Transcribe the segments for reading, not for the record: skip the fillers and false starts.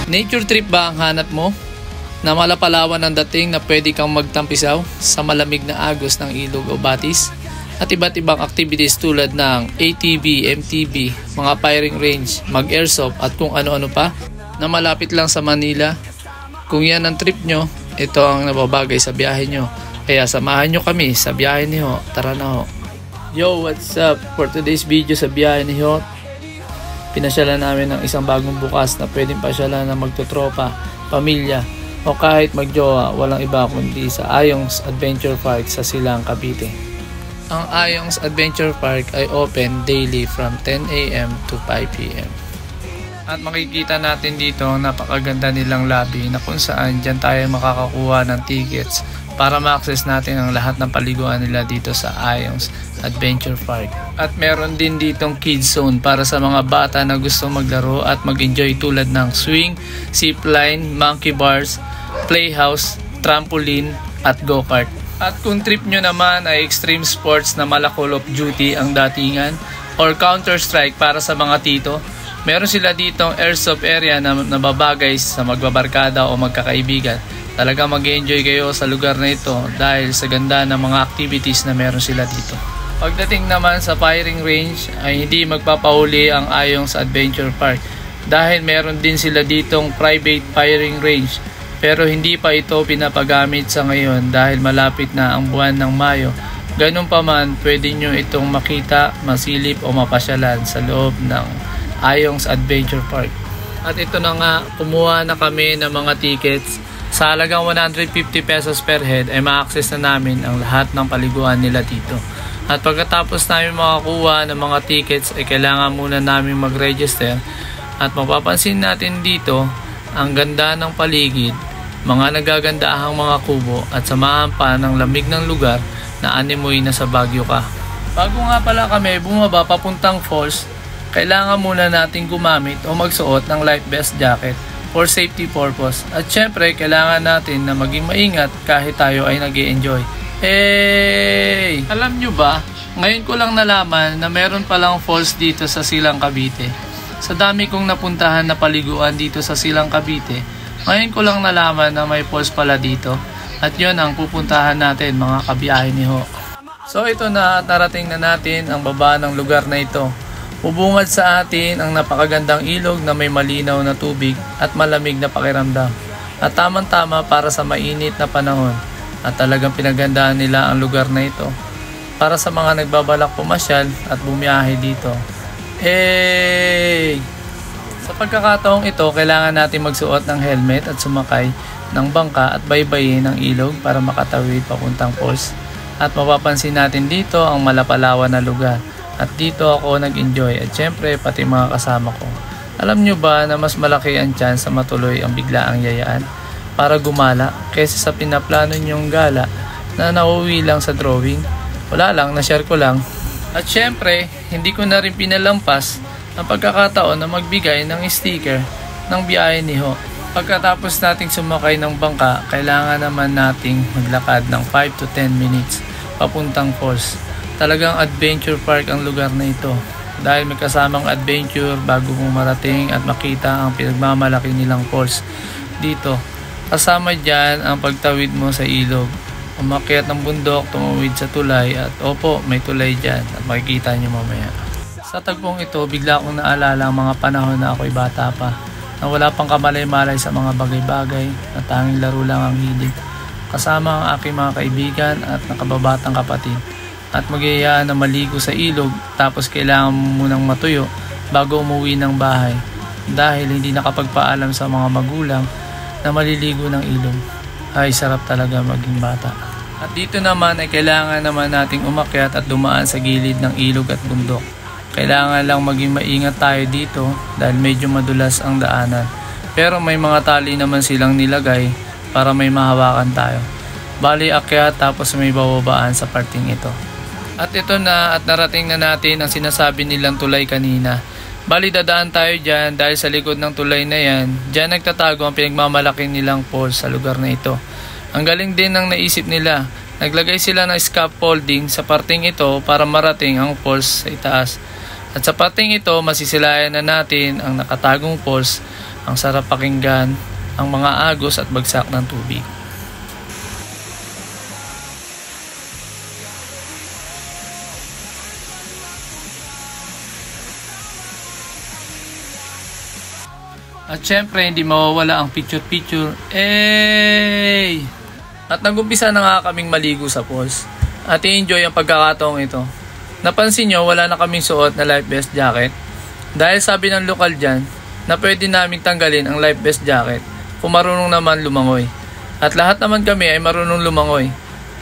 Nature trip ba ang hanap mo? Na malapalawan ang dating na pwede kang magtampisaw sa malamig na agos ng ilog o batis? At iba't ibang activities tulad ng ATV, MTB, mga firing range, mag-airsoft at kung ano-ano pa na malapit lang sa Manila. Kung yan ang trip nyo, ito ang nababagay sa biyahe nyo. Kaya samahan nyo kami sa biyahe ni Ho. Tara na Ho. Yo, what's up? For today's video sa biyahe ni Ho, pinasyalan namin ng isang bagong bukas na pwedeng pasyalan na magtutropa, pamilya, o kahit magjowa, walang iba kundi sa Ayongs Adventure Park sa Silang, Cavite. Ang Ayongs Adventure Park ay open daily from 10 AM to 5 PM. At makikita natin dito napakaganda nilang lobby na kung saan dyan tayo makakakuha ng tickets para ma-access natin ang lahat ng paliguan nila dito sa Ayongs Adventure Park. At meron din ditong kids zone para sa mga bata na gusto maglaro at mag-enjoy tulad ng swing, zipline, monkey bars, playhouse, trampoline at go-kart. At kung trip nyo naman ay extreme sports na mala Call of Duty ang datingan or Counter-Strike para sa mga tito, meron sila ditong airsoft area na nababagay sa magbabarkada o magkakaibigan. Talaga mag-enjoy kayo sa lugar na ito dahil sa ganda ng mga activities na meron sila dito. Pagdating naman sa firing range ay hindi magpapahuli ang Ayongs Adventure Park dahil meron din sila ditong private firing range, pero hindi pa ito pinapagamit sa ngayon dahil malapit na ang buwan ng Mayo. Ganun pa man, pwede nyo itong makita, masilip o mapasyalan sa loob ng Ayongs Adventure Park. At ito na nga, kumuha na kami ng mga tickets. Sa halagang 150 pesos per head ay ma-access na namin ang lahat ng paliguan nila dito. At pagkatapos namin makakuha ng mga tickets ay kailangan muna namin mag-register. At mapapansin natin dito ang ganda ng paligid, mga nagagandahang mga kubo at samahan pa ng lamig ng lugar na animoy na sa Baguio ka. Bago nga pala kami bumaba papuntang falls, kailangan muna natin gumamit o magsuot ng life vest jacket for safety purpose. At syempre kailangan natin na maging maingat kahit tayo ay nag-e-enjoy. Hey! Alam nyo ba, ngayon ko lang nalaman na meron palang falls dito sa Silang, Cavite. Sa dami kong napuntahan na paliguan dito sa Silang, Cavite, ngayon ko lang nalaman na may falls pala dito. At yun ang pupuntahan natin mga kabiyahe ni Ho. So ito na, narating na natin ang baba ng lugar na ito. Bubungad sa atin ang napakagandang ilog na may malinaw na tubig at malamig na pakiramdam. At tamang-tama para sa mainit na panahon. At talagang pinagandaan nila ang lugar na ito para sa mga nagbabalak pumasyal at bumiyahe dito. Hey! Sa pagkakataong ito, kailangan natin magsuot ng helmet at sumakay ng bangka at baybayin ng ilog para makatawid papuntang falls. At mapapansin natin dito ang malapalawan na lugar. At dito ako nag-enjoy at syempre pati mga kasama ko. Alam nyo ba na mas malaki ang chance na matuloy ang biglaang yayaan para gumala kaysa sa pinaplano nyong gala na nauwi lang sa drawing? Wala lang, na-share ko lang. At syempre, hindi ko na rin pinalampas ang pagkakataon na magbigay ng sticker ng biyahe ni Ho. Pagkatapos nating sumakay ng bangka, kailangan naman nating maglakad ng 5 to 10 minutes papuntang falls. Talagang adventure park ang lugar na ito dahil may kasamang adventure bago mo marating at makita ang pinagmamalaki nilang falls dito. Kasama dyan ang pagtawid mo sa ilog, umakyat ng bundok, tumawid sa tulay at opo, may tulay dyan at makikita nyo mamaya. Sa tagpong ito, bigla akong naalala ang mga panahon na ako'y bata pa, na wala pang kamalay-malay sa mga bagay-bagay, na tanging laro lang ang hilig. Kasama ang aking mga kaibigan at nakababatang kapatid. At magyayaan na maligo sa ilog tapos kailangan munang matuyo bago umuwi ng bahay dahil hindi nakapagpaalam sa mga magulang na maliligo ng ilog. Ay, sarap talaga maging bata. At dito naman ay kailangan naman nating umakyat at dumaan sa gilid ng ilog at bundok. Kailangan lang maging maingat tayo dito dahil medyo madulas ang daanan. Pero may mga tali naman silang nilagay para may mahawakan tayo. Bali akyat tapos may bababaan sa parting ito. At ito na at narating na natin ang sinasabi nilang tulay kanina. Bali dadaan tayo dyan dahil sa likod ng tulay na yan, dyan nagtatago ang pinagmamalaki nilang falls sa lugar na ito. Ang galing din ng naisip nila. Naglagay sila ng scaffolding sa parting ito para marating ang falls sa itaas. At sa parting ito, masisilayan na natin ang nakatagong falls Ang sarap pakinggan ang mga agos at bagsak ng tubig. At syempre, hindi mawawala ang picture-picture. At nagumpisa na nga kaming maligo sa falls. At i-enjoy ang pagkakataong ito. Napansin nyo, wala na kaming suot na life vest jacket. Dahil sabi ng lokal dyan, na pwede naming tanggalin ang life vest jacket kung marunong naman lumangoy. At lahat naman kami ay marunong lumangoy.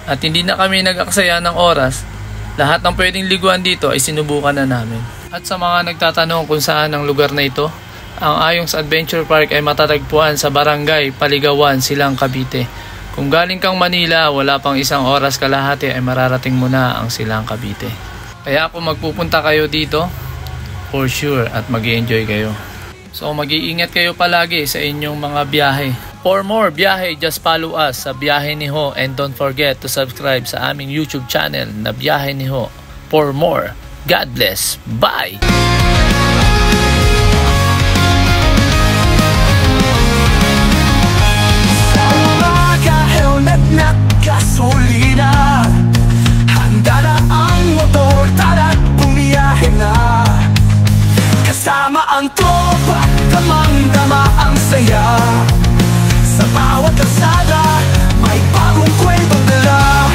At hindi na kami nag-aksaya ng oras. Lahat ng pwedeng liguan dito ay sinubukan na namin. At sa mga nagtatanong kung saan ang lugar na ito, ang Ayung's Adventure Park ay matatagpuan sa Barangay Paligawan, Silang, Cavite. Kung galing kang Manila, wala pang isang oras kalahati ay mararating mo na ang Silang, Cavite. Kaya kung magpupunta kayo dito, for sure at mag-i-enjoy kayo. So mag-iingat kayo palagi sa inyong mga biyahe. For more biyahe, just follow us sa Biyahe ni Ho and don't forget to subscribe sa aming YouTube channel na Biyahe ni Ho. For more, God bless. Bye! Na gasolina, handa na ang motor, tara't bumiyahe na. Kasama ang tropa, damang-dama ang saya. Sa bawat kalsada, may bagong kwentong dala.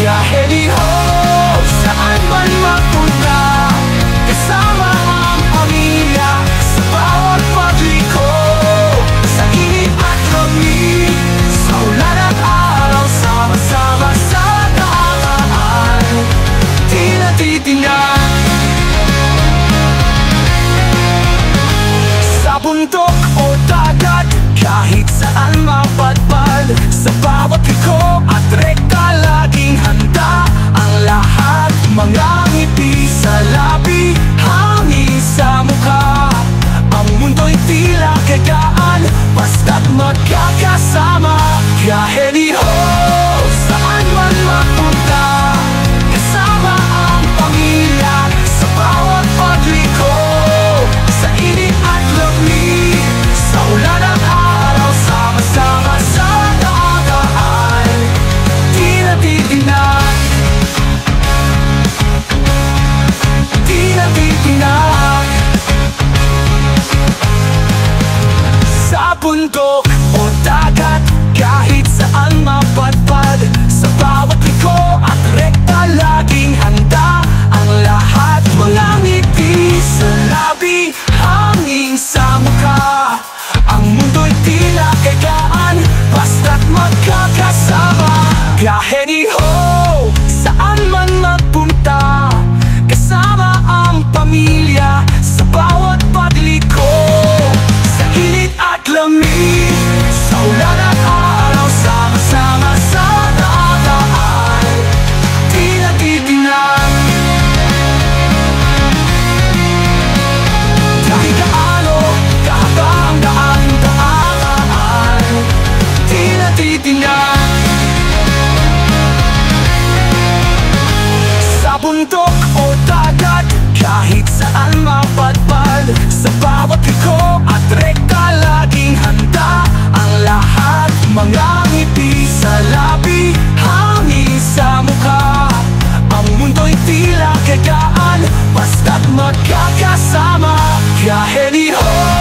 Biyahe ni Ho, saan man magpunta, kasama ang pamilya, sa bawat pagliko, sa init at lamig, sa ulan at araw, sama-sama sa daan, di natitingnan. Sa bundok o dagat, kahit saan mapadpad, sa bawat liko at rekta, laging handa ang lahat. Mga ngiti sa labi, hangin sa mukha, ang mundo'y tila gagaan, basta't magkakasama. Biyahe ni Ho, saan man magpunta, kasama ang pamilya, sa bawat pagliko, sa init at lamig, sa ulan at araw, sama-sama sa daan, di natitingnan, di natitingnan. Sa bundok o dagat, kahit saan mapadpad, sa bawat liko at rekta, laging handa ang lahat. Mga ngiti sa labi, hangin sa mukha, ang mundo'y tila gagaan, basta't magkakasama. Biyahe ni Ho, saan man magpunta, kasama ang pamilya, sa bawat pagliko, sa init at lamig, sa ulan at araw, sama-sama sa daan, di natitingnan. Kahit gaano kahaba ang daan, di natitingnan. Sa bundok o dagat, kahit saan mapadpad, sa bawat liko at rekta, laging handa ang lahat. Mga ngiti sa labi, hangin sa mukha, ang mundo'y tila gagaan, basta't magkakasama. Biyahe ni Ho.